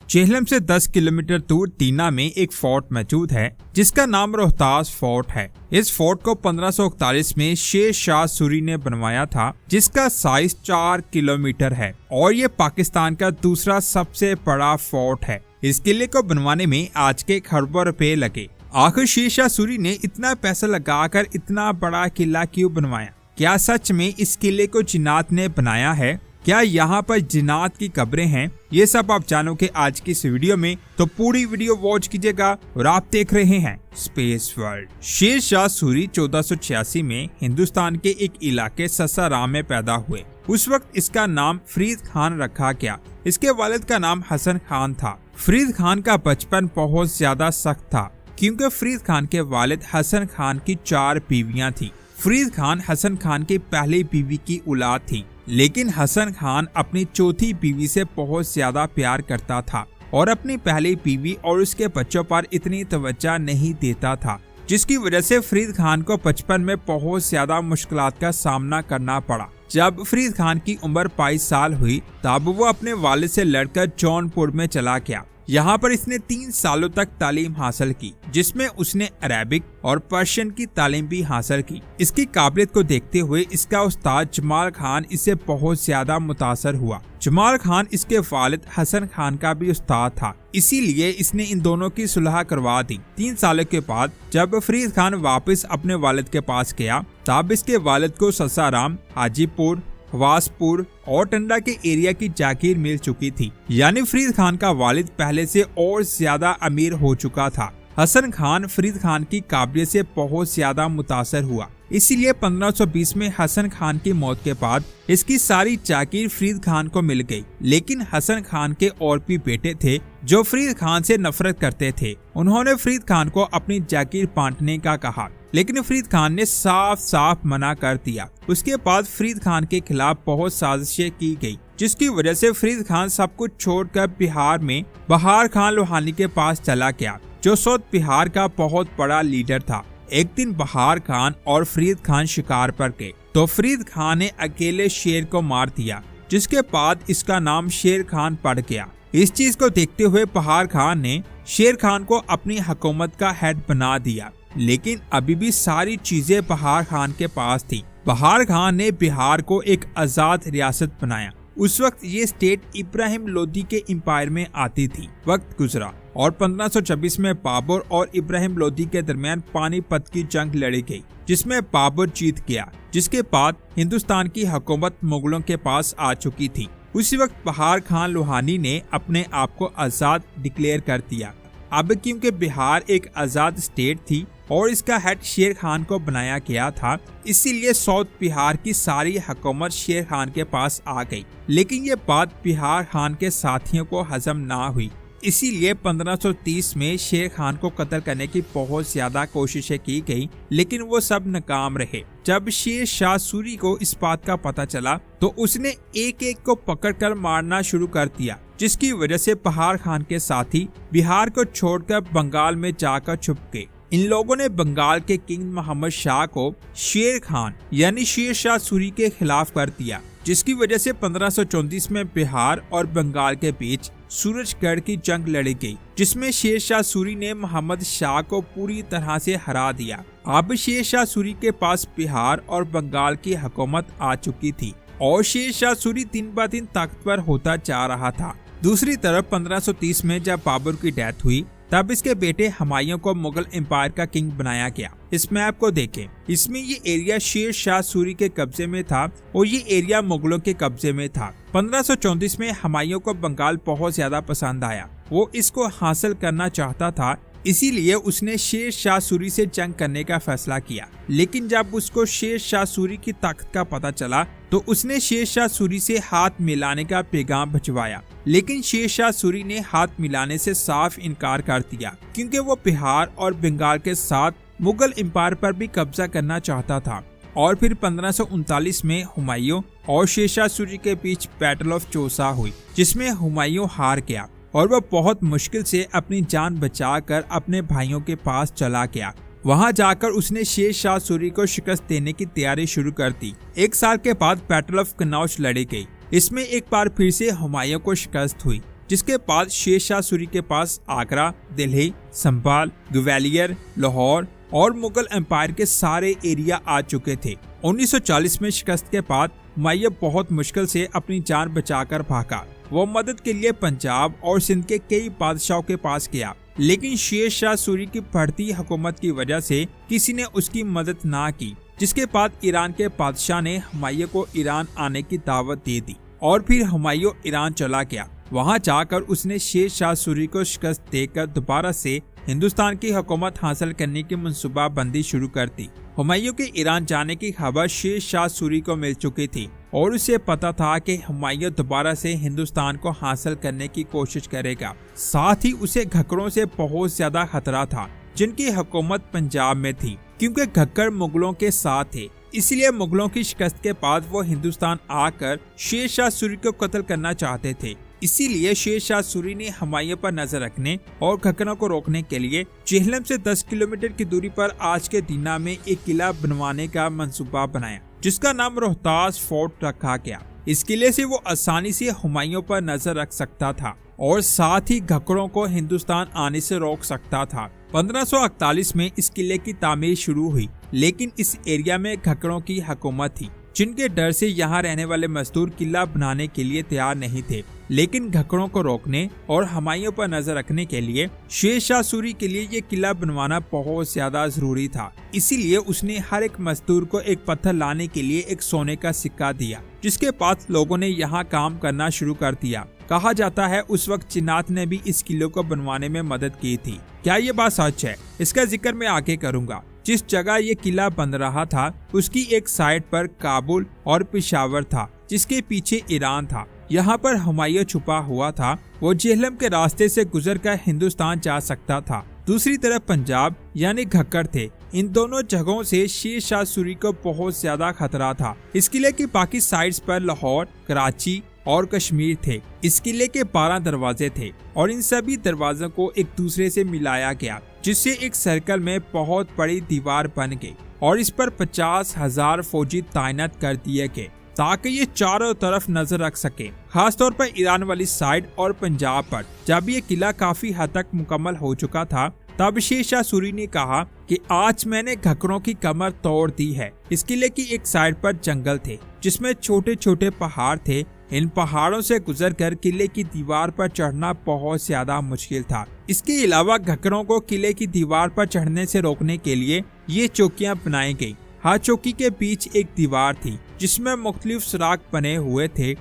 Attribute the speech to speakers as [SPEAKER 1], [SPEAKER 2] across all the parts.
[SPEAKER 1] चेहलम से 10 किलोमीटर दूर तीना में एक फोर्ट मौजूद है जिसका नाम रोहतास फोर्ट है। इस फोर्ट को 1541 में शेर शाह सूरी ने बनवाया था, जिसका साइज 4 किलोमीटर है और ये पाकिस्तान का दूसरा सबसे बड़ा फोर्ट है। इस किले को बनवाने में आज के खरबों रुपए लगे। आखिर शेर शाह सूरी ने इतना पैसा लगाकर इतना बड़ा किला क्यों बनवाया? क्या सच में इस किले को जिन्नात ने बनाया है? क्या यहाँ पर जिन्नात की कब्रें हैं? ये सब आप जानोगे आज की इस वीडियो में, तो पूरी वीडियो वॉच कीजिएगा। और आप देख रहे हैं स्पेस वर्ल्ड। शेर शाह सूरी 1486 में हिंदुस्तान के एक इलाके ससाराम में पैदा हुए। उस वक्त इसका नाम फरीद खान रखा गया। इसके वालिद का नाम हसन खान था। फरीद खान का बचपन बहुत ज्यादा सख्त था क्योंकि फरीद खान के वालिद हसन खान की 4 बीवियां थी। फरीद खान हसन खान की पहली बीवी की औलाद थी, लेकिन हसन खान अपनी चौथी बीवी से बहुत ज्यादा प्यार करता था और अपनी पहली बीवी और उसके बच्चों पर इतनी तवज्जो नहीं देता था, जिसकी वजह से फरीद खान को बचपन में बहुत ज्यादा मुश्किलात का सामना करना पड़ा। जब फरीद खान की उम्र 22 साल हुई तब वो अपने वालिद से लड़कर जौनपुर में चला गया। यहाँ पर इसने 3 सालों तक तालीम हासिल की, जिसमें उसने अरेबिक और पर्शियन की तालीम भी हासिल की। इसकी काबिलियत को देखते हुए इसका उस्ताद जमाल खान इससे बहुत ज्यादा मुतासर हुआ। जमाल खान इसके वालिद हसन खान का भी उस्ताद था, इसीलिए इसने इन दोनों की सुलह करवा दी। 3 सालों के बाद जब फरीद खान वापस अपने वालिद के पास गया तब इसके वालिद को ससाराम, हाजीपुर, वासपुर और टंडा के एरिया की जागीर मिल चुकी थी। यानी फरीद खान का वालिद पहले से और ज्यादा अमीर हो चुका था। हसन खान फरीद खान की काबिलियत से बहुत ज्यादा मुतासर हुआ, इसीलिए 1520 में हसन खान की मौत के बाद इसकी सारी जागीर फरीद खान को मिल गई। लेकिन हसन खान के और भी बेटे थे जो फरीद खान से नफरत करते थे। उन्होंने फरीद खान को अपनी जागीर बांटने का कहा, लेकिन फरीद खान ने साफ साफ मना कर दिया। उसके बाद फरीद खान के खिलाफ बहुत साजिशें की गई, जिसकी वजह से फरीद खान सब कुछ छोड़कर बिहार में बहार खान लोहानी के पास चला गया, जो सौद बिहार का बहुत बड़ा लीडर था। एक दिन बहार खान और फरीद खान शिकार पर गए तो फरीद खान ने अकेले शेर को मार दिया, जिसके बाद इसका नाम शेर खान पड़ गया। इस चीज को देखते हुए बहार खान ने शेर खान को अपनी हुकूमत का हेड बना दिया, लेकिन अभी भी सारी चीजें बहार खान के पास थी। बहार खान ने बिहार को एक आजाद रियासत बनाया। उस वक्त ये स्टेट इब्राहिम लोदी के एम्पायर में आती थी। वक्त गुजरा और 1526 में बाबर और इब्राहिम लोदी के दरमियान पानीपत की जंग लड़ी गई, जिसमें बाबर जीत गया। जिसके बाद हिंदुस्तान की हुकूमत मुगलों के पास आ चुकी थी। उसी वक्त बहार खान लोहानी ने अपने आप को आजाद डिक्लेयर कर दिया। अब क्योंकि बिहार एक आजाद स्टेट थी और इसका हेड शेर खान को बनाया गया था, इसीलिए साउथ बिहार की सारी हुकूमत शेर खान के पास आ गई। लेकिन ये बात बिहार खान के साथियों को हजम ना हुई, इसीलिए 1530 में शेर खान को कत्ल करने की बहुत ज्यादा कोशिशें की गई, लेकिन वो सब नाकाम रहे। जब शेर शाह सूरी को इस बात का पता चला तो उसने एक एक को पकड़कर मारना शुरू कर दिया, जिसकी वजह से बहार खान के साथी बिहार को छोड़कर बंगाल में जाकर छुप गए। इन लोगों ने बंगाल के किंग मोहम्मद शाह को शेर खान यानी शेर शाह सूरी के खिलाफ कर दिया, जिसकी वजह से 1534 में बिहार और बंगाल के बीच सूरजगढ़ की जंग लड़ी गई, जिसमें शेर शाह सूरी ने मोहम्मद शाह को पूरी तरह से हरा दिया। अब शेर शाह सूरी के पास बिहार और बंगाल की हुकूमत आ चुकी थी और शेर शाह सूरी दिन ब दिन ताकतवर होता जा रहा था। दूसरी तरफ 1530 में जब बाबर की डेथ हुई तब इसके बेटे हुमायूं को मुगल एम्पायर का किंग बनाया गया। इस मैप को देखें, इसमें ये एरिया शेर शाह सूरी के कब्जे में था और ये एरिया मुगलों के कब्जे में था। 1534 में हुमायूं को बंगाल बहुत ज्यादा पसंद आया। वो इसको हासिल करना चाहता था, इसीलिए उसने शेर शाह सूरी से जंग करने का फैसला किया। लेकिन जब उसको शेर शाह सूरी की ताकत का पता चला तो उसने शेर शाह सूरी से हाथ मिलाने का पैगाम भिजवाया, लेकिन शेर शाह सूरी ने हाथ मिलाने से साफ इनकार कर दिया, क्योंकि वो बिहार और बंगाल के साथ मुगल एम्पायर पर भी कब्जा करना चाहता था। और फिर 1539 में हुमायूं और शेर शाह सूरी के बीच बैटल ऑफ चौसा हुई, जिसमें हुमायूं हार गया और वह बहुत मुश्किल से अपनी जान बचाकर अपने भाइयों के पास चला गया। वहां जाकर उसने शेर शाह सूरी को शिकस्त देने की तैयारी शुरू कर दी। 1 साल के बाद बैटल ऑफ कन्नौज लड़ी गई। इसमें एक बार फिर से हुमायूं को शिकस्त हुई। जिसके बाद शेर शाह सूरी के पास आगरा, दिल्ली, संभाल, ग्वालियर, लाहौर और मुगल एम्पायर के सारे एरिया आ चुके थे। 1940 में शिकस्त के बाद हुमायूं बहुत मुश्किल से अपनी जान बचाकर भागा। वो मदद के लिए पंजाब और सिंध के कई बादशाहों के पास गया, लेकिन शेर शाह सूरी की बढ़ती हुकूमत की वजह से किसी ने उसकी मदद ना की, जिसके बाद ईरान के बादशाह ने हुमायूं को ईरान आने की दावत दे दी और फिर हुमायूं ईरान चला गया। वहां जाकर उसने शेर शाह सूरी को शिकस्त देकर दोबारा से हिंदुस्तान की हुकूमत हासिल करने की मंसूबाबंदी शुरू कर दी। हुमायूं के ईरान जाने की खबर शेर शाह सूरी को मिल चुकी थी और उसे पता था कि हुमायूं दोबारा से हिंदुस्तान को हासिल करने की कोशिश करेगा। साथ ही उसे घक्करों से बहुत ज्यादा खतरा था, जिनकी हुकूमत पंजाब में थी, क्योंकि घक्कर मुगलों के साथ थे। इसलिए मुगलों की शिकस्त के बाद वो हिंदुस्तान आकर शेर शाह सूरी को कत्ल करना चाहते थे। इसीलिए शेर शाह सूरी ने हुमायूं पर नजर रखने और घक्करों को रोकने के लिए जेहलम से 10 किलोमीटर की दूरी पर आज के दीना में एक किला बनवाने का मंसूबा बनाया, जिसका नाम रोहतास फोर्ट रखा गया। इस किले से वो आसानी से हुमायूं पर नजर रख सकता था और साथ ही घक्करों को हिंदुस्तान आने से रोक सकता था। 1548 में इस किले की तामीर शुरू हुई, लेकिन इस एरिया में घक्करों की हुकूमत थी, जिनके डर से यहाँ रहने वाले मजदूर किला बनाने के लिए तैयार नहीं थे। लेकिन घक्करों को रोकने और हुमायूं पर नजर रखने के लिए शेर शाह सूरी के लिए ये किला बनवाना बहुत ज्यादा जरूरी था। इसीलिए उसने हर एक मजदूर को एक पत्थर लाने के लिए एक सोने का सिक्का दिया, जिसके बाद लोगों ने यहाँ काम करना शुरू कर दिया। कहा जाता है उस वक्त जिन्नात ने भी इस किले को बनवाने में मदद की थी। क्या ये बात सच है? इसका जिक्र मैं आगे करूंगा। जिस जगह ये किला बन रहा था उसकी एक साइड पर काबुल और पेशावर था, जिसके पीछे ईरान था। यहाँ पर हुमायूं छुपा हुआ था। वो जेहलम के रास्ते से गुजरकर हिंदुस्तान जा सकता था। दूसरी तरफ पंजाब यानी घक्कर थे। इन दोनों जगहों से शेर शाह सूरी को बहुत ज्यादा खतरा था। इस किले की बाकी साइड्स पर लाहौर, कराची और कश्मीर थे। इस किले के 12 दरवाजे थे और इन सभी दरवाजों को एक दूसरे से मिलाया गया, जिससे एक सर्कल में बहुत बड़ी दीवार बन गई और इस पर 50,000 फौजी तैनात कर दिए गए, ताकि ये चारों तरफ नजर रख सके, खासतौर पर ईरान वाली साइड और पंजाब पर। जब ये किला काफी हद तक मुकम्मल हो चुका था, तब शेर शाह सूरी ने कहा कि आज मैंने घक्करों की कमर तोड़ दी है। इस किले की एक साइड पर जंगल थे, जिसमें छोटे छोटे पहाड़ थे। इन पहाड़ों से गुजरकर किले की दीवार पर चढ़ना बहुत ज्यादा मुश्किल था। इसके अलावा घक्करों को किले की दीवार पर चढ़ने से रोकने के लिए ये चौकियां बनाई गई। हर चौकी के बीच एक दीवार थी, जिसमें मुख्तलिफ सुराख बने हुए थे।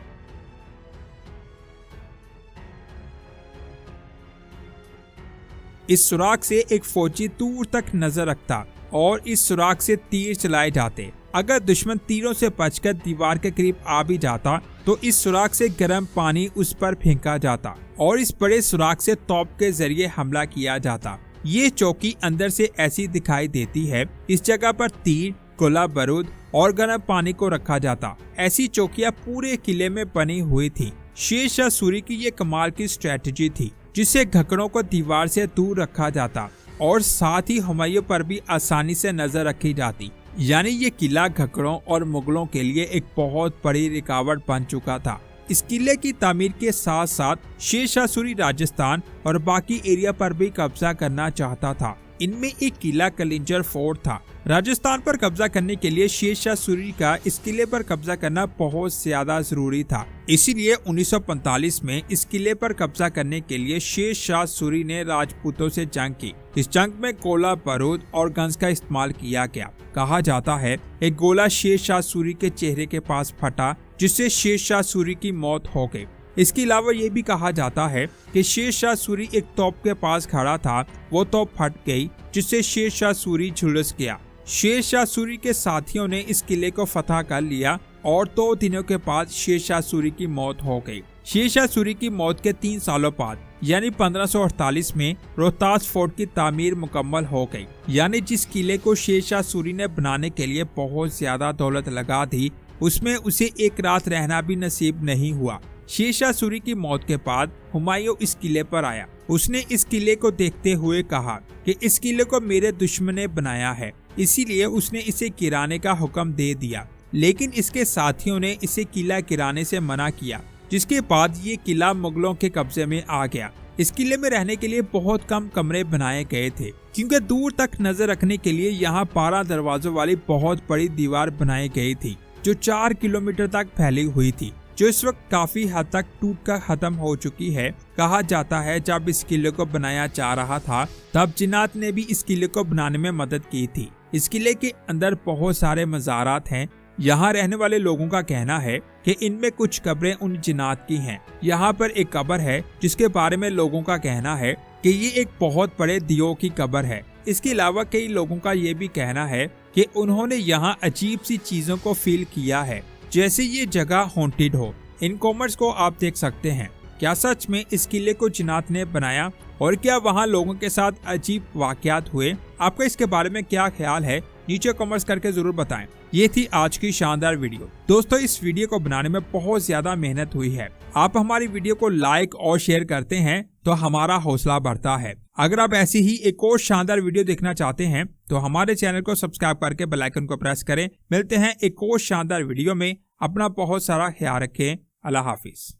[SPEAKER 1] इस सुराख से एक फौजी दूर तक नजर रखता और इस सुराख से तीर चलाए जाते। अगर दुश्मन तीरों से बचकर दीवार के करीब आ भी जाता तो इस सुराख से गर्म पानी उस पर फेंका जाता और इस बड़े सुराख से तोप के जरिए हमला किया जाता। ये चौकी अंदर से ऐसी दिखाई देती है। इस जगह पर तीर, गोला बारूद और गर्म पानी को रखा जाता। ऐसी चौकियां पूरे किले में बनी हुई थी। शेर शाह सूरी की ये कमाल की स्ट्रेटजी थी, जिससे घक्करों को दीवार से दूर रखा जाता और साथ ही हुमायूं पर भी आसानी से नजर रखी जाती। यानी ये किला घक्करों और मुगलों के लिए एक बहुत बड़ी रुकावट बन चुका था। इस किले की तामीर के साथ साथ शेर शाह सूरी राजस्थान और बाकी एरिया पर भी कब्जा करना चाहता था। इनमें एक किला कलिंजर फोर्ट था। राजस्थान पर कब्जा करने के लिए शेर शाह सूरी का इस किले पर कब्जा करना बहुत ज्यादा जरूरी था। इसीलिए 1945 में इस किले पर कब्जा करने के लिए शेर शाह सूरी ने राजपूतों से जंग की। इस जंग में गोला बारूद और गन्स का इस्तेमाल किया गया। कहा जाता है एक गोला शेर शाह सूरी के चेहरे के पास फटा, जिससे शेर शाह सूरी की मौत हो गई। इसके अलावा ये भी कहा जाता है कि शेर शाह सूरी एक तोप के पास खड़ा था, वो तोप फट गई, जिससे शेर शाह सूरी झुलस गया। शेर शाह सूरी के साथियों ने इस किले को फतह कर लिया और 2 दिनों के बाद शेर शाह सूरी की मौत हो गई। शेर शाह सूरी की मौत के 3 सालों बाद यानी 1548 में रोहतास फोर्ट की तामीर मुकम्मल हो गई। यानी जिस किले को शेर शाह सूरी ने बनाने के लिए बहुत ज्यादा दौलत लगा दी, उसमें उसे एक रात रहना भी नसीब नहीं हुआ। शेर शाह सूरी की मौत के बाद हुमायूं इस किले पर आया। उसने इस किले को देखते हुए कहा कि इस किले को मेरे दुश्मन ने बनाया है, इसीलिए उसने इसे गिराने का हुक्म दे दिया। लेकिन इसके साथियों ने इसे किला गिराने से मना किया जिसके बाद ये किला मुगलों के कब्जे में आ गया। इस किले में रहने के लिए बहुत कम कमरे बनाए गए थे, क्योंकि दूर तक नजर रखने के लिए यहाँ 12 दरवाजों वाली बहुत बड़ी दीवार बनाई गई थी, जो 4 किलोमीटर तक फैली हुई थी, जो इस वक्त काफी हद तक टूटकर खत्म हो चुकी है। कहा जाता है जब इस किले को बनाया जा रहा था तब जिन्नात ने भी इस किले को बनाने में मदद की थी। इस किले के अंदर बहुत सारे मज़ारात हैं। यहाँ रहने वाले लोगों का कहना है कि इनमें कुछ कब्रें उन जिन्नात की हैं। यहाँ पर एक कब्र है जिसके बारे में लोगों का कहना है कि ये एक बहुत बड़े दियो की कब्र है। इसके अलावा कई लोगों का ये भी कहना है कि उन्होंने यहाँ अजीब सी चीजों को फील किया है, जैसे ये जगह हॉन्टेड हो। इन कॉमेंट्स को आप देख सकते हैं। क्या सच में इस किले को जिन्नात ने बनाया और क्या वहाँ लोगों के साथ अजीब वाकयात हुए? आपका इसके बारे में क्या ख्याल है? नीचे कमेंट्स करके जरूर बताएं। ये थी आज की शानदार वीडियो। दोस्तों, इस वीडियो को बनाने में बहुत ज्यादा मेहनत हुई है। आप हमारी वीडियो को लाइक और शेयर करते हैं तो हमारा हौसला बढ़ता है। अगर आप ऐसी ही एक और शानदार वीडियो देखना चाहते हैं तो हमारे चैनल को सब्सक्राइब करके बेल आइकन को प्रेस करें। मिलते हैं एक और शानदार वीडियो में। अपना बहुत सारा ख्याल रखें। अल्लाह हाफिज।